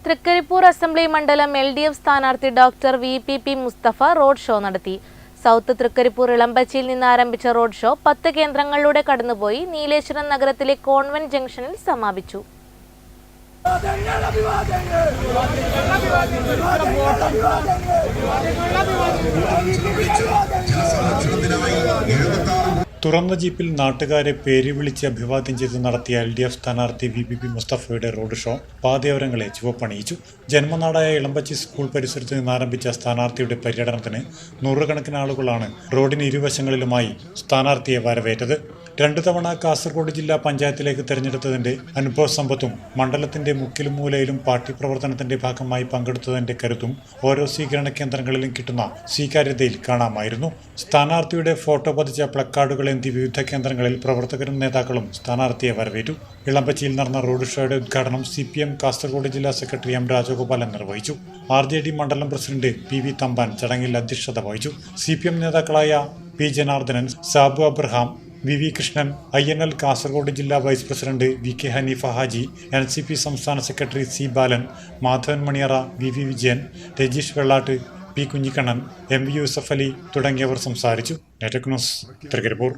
Trikaripur assembly മണ്ഡലം LDF സ്ഥാനാർത്ഥി doctor VPP Musthafa road show നടത്തി. സൗത്ത് തൃക്കരിപ്പൂർ ഇളമ്പച്ചിയിൽ നിന്ന് ആരംഭിച്ച റോഡ് ഷോ 10 കേന്ദ്രങ്ങളിലൂടെ കടന്നുപോയി നീലേശ്വരം നഗരത്തിലെ കോൺവെന്റ് ജംഗ്ഷനിൽ സമാപിച്ചു. തുറന്ന ജീപ്പിൽ നാട്ടുകാരെ പേര് വിളിച്ച് അഭിവാദ്യം ചെയ്ത് നടത്തിയ LDF സ്ഥാനാർത്ഥി VPP മുസ്തഫയുടെ റോഡ് ഷോ പാതയോരങ്ങളെ ചുവപ്പണിയിച്ചു. ജന്മനാടായ ഇളമ്പച്ചി സ്കൂൾ പരിസരത്ത് നിന്ന് ആരംഭിച്ച സ്ഥാനാർത്ഥിയുടെ പര്യടനത്തിന് നൂറുകണക്കിന് ആളുകളാണ് റോഡിന് ഇരുവശങ്ങളിലുമായി സ്ഥാനാർത്ഥിയെ വരവേറ്റത്. 2 തവണ കാസർഗോഡ് ജില്ലാ പഞ്ചായത്തിലേക്ക് തെരഞ്ഞെടുത്തതിന്റെ അനുഭവ സമ്പത്തും മണ്ഡലത്തിന്റെ മുക്കിലും മൂലയിലും പാർട്ടി പ്രവർത്തനത്തിന്റെ ഭാഗമായി പങ്കെടുത്തതിന്റെ കരുത്തും ഓരോ സ്വീകരണ കേന്ദ്രങ്ങളിലും കിട്ടുന്ന സ്വീകാര്യതയിൽ കാണാമായിരുന്നു. സ്ഥാനാർത്ഥിയുടെ ഫോട്ടോ പതിച്ച പ്ലക്കാർഡുകൾ എന്തി വിവിധ കേന്ദ്രങ്ങളിൽ പ്രവർത്തകരും നേതാക്കളും സ്ഥാനാർത്ഥിയെ വരവേറ്റു. ഇളമ്പച്ചിയിൽ നടന്ന റോഡ് ഷോയുടെ ഉദ്ഘാടനം CPM കാസർഗോഡ് ജില്ലാ സെക്രട്ടറി M രാജഗോപാലൻ നിർവഹിച്ചു. RJD മണ്ഡലം പ്രസിഡന്റ് PV തമ്പാൻ ചടങ്ങിൽ അധ്യക്ഷത വഹിച്ചു. CPM നേതാക്കളായ P Janardhanan, Sabu Abraham, VV Krishnan, INL Kasaragod ജില്ലാ vice president VK Haneefa Haji, NCP സംസ്ഥാന secretary C Balan, Madhavan Maniyara, VV Vijayan, Rajeesh Vellat, P Kunhikannan, MV Yusuf Ali തുടങ്ങിയവർ സംസാരിച്ചു. Network news, Trikaripur.